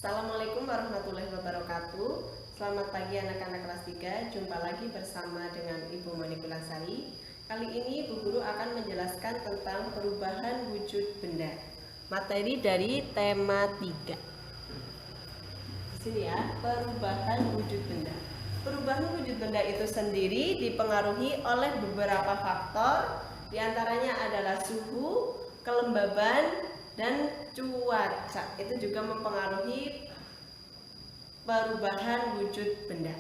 Assalamualaikum warahmatullahi wabarakatuh. Selamat pagi anak-anak kelas 3. Jumpa lagi bersama dengan Ibu Monique Lasari. Kali ini Bu Guru akan menjelaskan tentang perubahan wujud benda. Materi dari tema 3. Di sini ya, perubahan wujud benda. Perubahan wujud benda itu sendiri dipengaruhi oleh beberapa faktor, diantaranya adalah suhu, kelembaban, dan cuaca. Itu juga mempengaruhi perubahan wujud benda.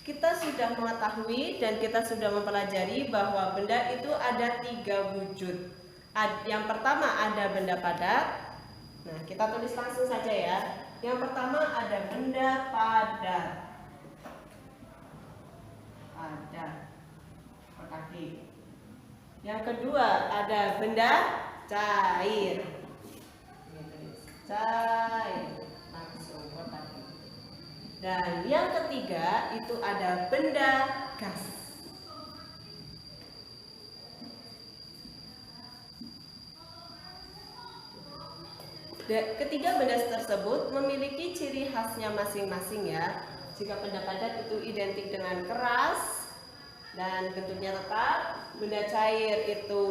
Kita sudah mengetahui dan kita sudah mempelajari bahwa benda itu ada 3 wujud. Yang pertama ada benda padat. Nah, kita tulis langsung saja ya. Yang pertama ada benda padat. Kaki. Yang kedua ada benda cair. Langsung kotak. Dan yang ketiga itu ada benda gas. Ketiga benda tersebut memiliki ciri khasnya masing-masing ya. Jika benda padat itu identik dengan keras dan bentuknya tetap, benda cair itu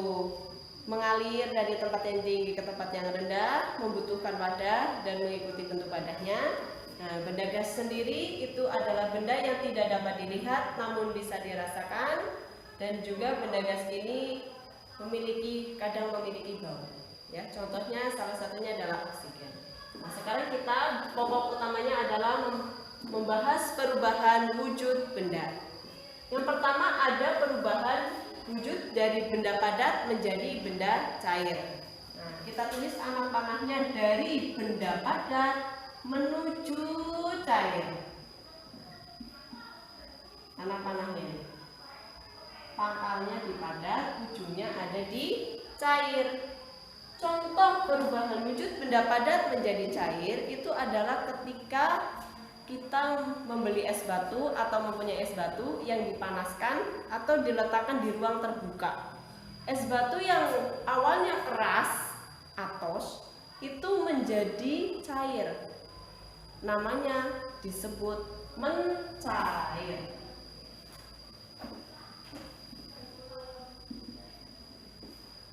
mengalir dari tempat yang tinggi ke tempat yang rendah, membutuhkan wadah dan mengikuti bentuk wadahnya. Nah, benda gas sendiri itu adalah benda yang tidak dapat dilihat namun bisa dirasakan, dan juga benda gas ini kadang memiliki bau. Ya, contohnya salah satunya adalah oksigen. Nah, sekarang kita pokok utamanya adalah membahas perubahan wujud benda. Yang pertama ada perubahan wujud dari benda padat menjadi benda cair. Nah, kita tulis anak panahnya dari benda padat menuju cair. Anak panahnya, pangkalnya di padat, ujungnya ada di cair. Contoh perubahan wujud benda padat menjadi cair itu adalah ketika kita membeli es batu atau mempunyai es batu yang dipanaskan atau diletakkan di ruang terbuka. Es batu yang awalnya keras, atos, itu menjadi cair. Namanya disebut mencair.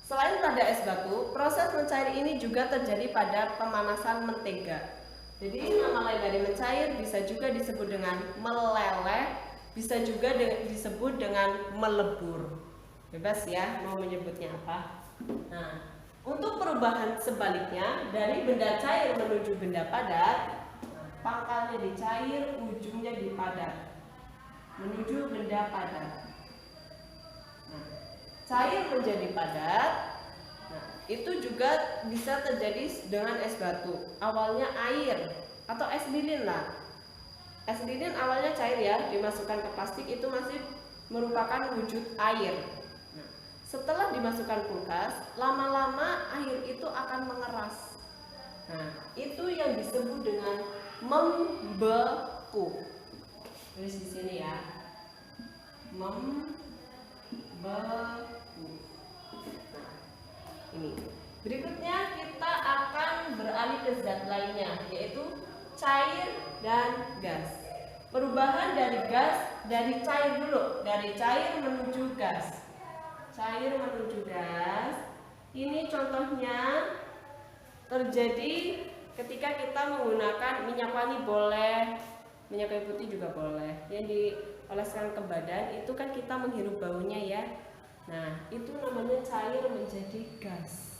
Selain pada es batu, proses mencair ini juga terjadi pada pemanasan mentega. Jadi nama lain dari mencair bisa juga disebut dengan meleleh, bisa juga disebut dengan melebur. Bebas ya mau menyebutnya apa. Nah, untuk perubahan sebaliknya dari benda cair menuju benda padat, pangkalnya di cair, ujungnya di padat, menuju benda padat. Nah, cair menjadi padat. Nah, itu juga bisa terjadi dengan es batu. Awalnya air atau es lilin lah. Es lilin awalnya cair ya, dimasukkan ke plastik itu masih merupakan wujud air. Nah, setelah dimasukkan kulkas, lama-lama air itu akan mengeras. Nah, itu yang disebut dengan membeku. Tulis di sini ya. Membeku. Ini. Berikutnya kita akan beralih ke zat lainnya, yaitu cair dan gas. Perubahan dari cair dulu, dari cair menuju gas. Cair menuju gas. Ini contohnya terjadi ketika kita menggunakan minyak wangi boleh, minyak kayu putih juga boleh. Yang dioleskan ke badan itu kan kita menghirup baunya ya. Nah, itu namanya cair menjadi gas.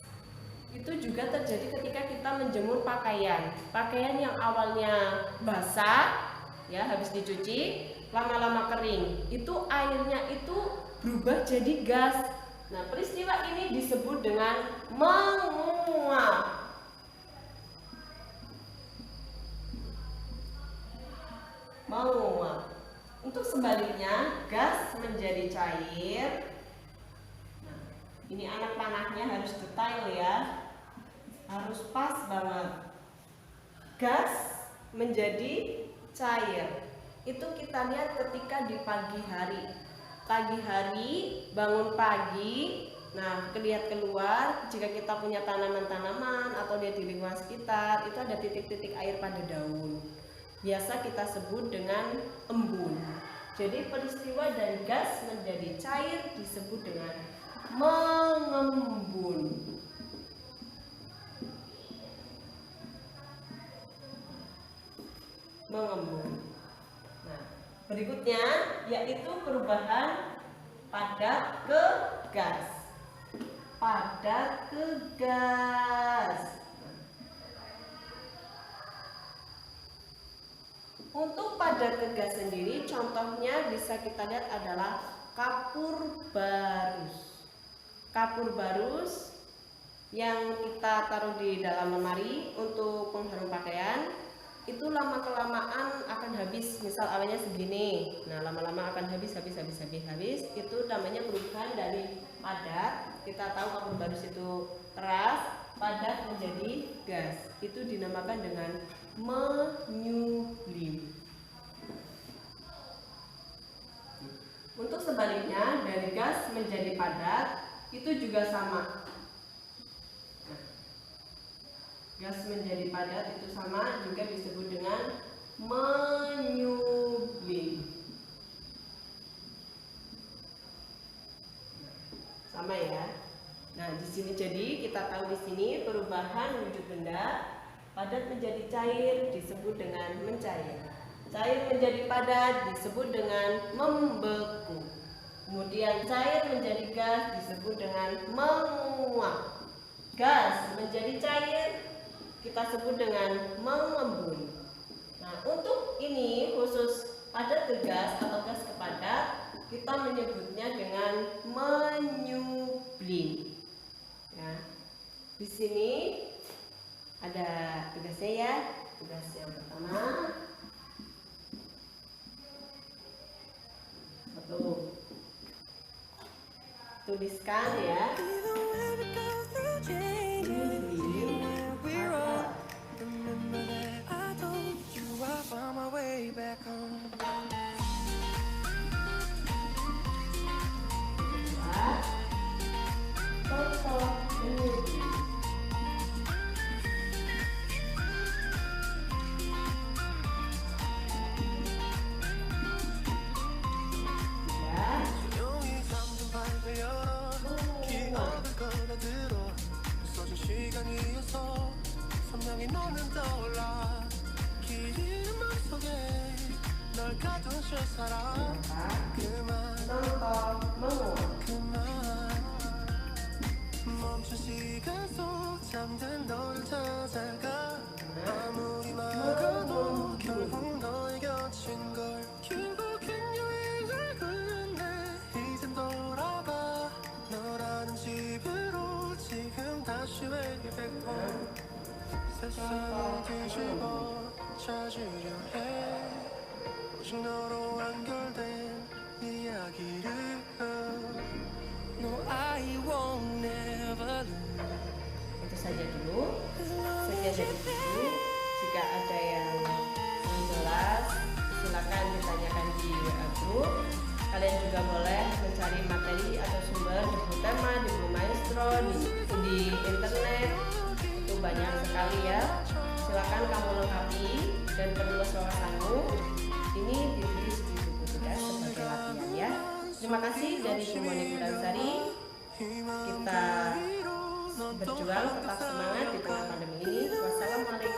Itu juga terjadi ketika kita menjemur pakaian. Pakaian yang awalnya basah, ya habis dicuci, lama-lama kering. Itu airnya itu berubah jadi gas. Nah, peristiwa ini disebut dengan menguap. Menguap. Untuk sebaliknya, gas menjadi cair. Ini anak panahnya harus detail ya, harus pas banget. Gas menjadi cair. Itu kita lihat ketika di pagi hari. Pagi hari bangun pagi, Nah, lihat keluar, jika kita punya tanaman-tanaman atau dia di lingkungan sekitar, itu ada titik-titik air pada daun. Biasa kita sebut dengan embun. Jadi peristiwa dari gas menjadi cair disebut dengan mengembun. Mengembun. Nah, berikutnya yaitu perubahan padat ke gas. Padat ke gas. Untuk padat ke gas sendiri, contohnya bisa kita lihat adalah kapur barus. Kapur barus yang kita taruh di dalam lemari untuk pengharum pakaian, itu lama-kelamaan akan habis. Misal awalnya segini, nah lama-lama akan habis. Itu namanya perubahan dari padat. Kita tahu kapur barus itu keras, padat menjadi gas. Itu dinamakan dengan menyublim. Untuk sebaliknya, dari gas menjadi padat itu juga sama. Gas menjadi padat itu sama, juga disebut dengan menyublim. Sama ya. Nah, di sini jadi kita tahu di sini perubahan wujud benda padat menjadi cair disebut dengan mencair. Cair menjadi padat disebut dengan membeku. Kemudian cair menjadi gas disebut dengan menguap. Gas menjadi cair kita sebut dengan mengembun. Nah, untuk ini khusus padat ke gas atau gas ke padat, kita menyebutnya dengan menyublim. Ya. Di sini ada tugasnya ya. Tugas yang pertama, tuliskan ya. 멈춘 시간 속 잠든 너를 찾아가 아무리 막아도 결국 너의 곁인 걸 결국엔 여행을 끝내 이젠 돌아가 너라는 집으로 지금 다시 way back home 세상을 뒤집어 찾으려 해 오직 너로 완결된 이야기를 No, I won't never lose. Itu saja dulu. Sekian dari dulu. Jika ada yang jelas, silakan ditanyakan di WA group. Kalian juga boleh mencari materi atau sumber di buku tema, di buku maestro, di internet. Itu banyak sekali ya. Silakan kamu lengkapi dan perluas wawasanmu. Ini ditulis di buku tugas sebagai latihan ya. Terima kasih dari Monik Dansari. Kita berjuang tetap semangat di tengah pandemi ini. Wassalamualaikum.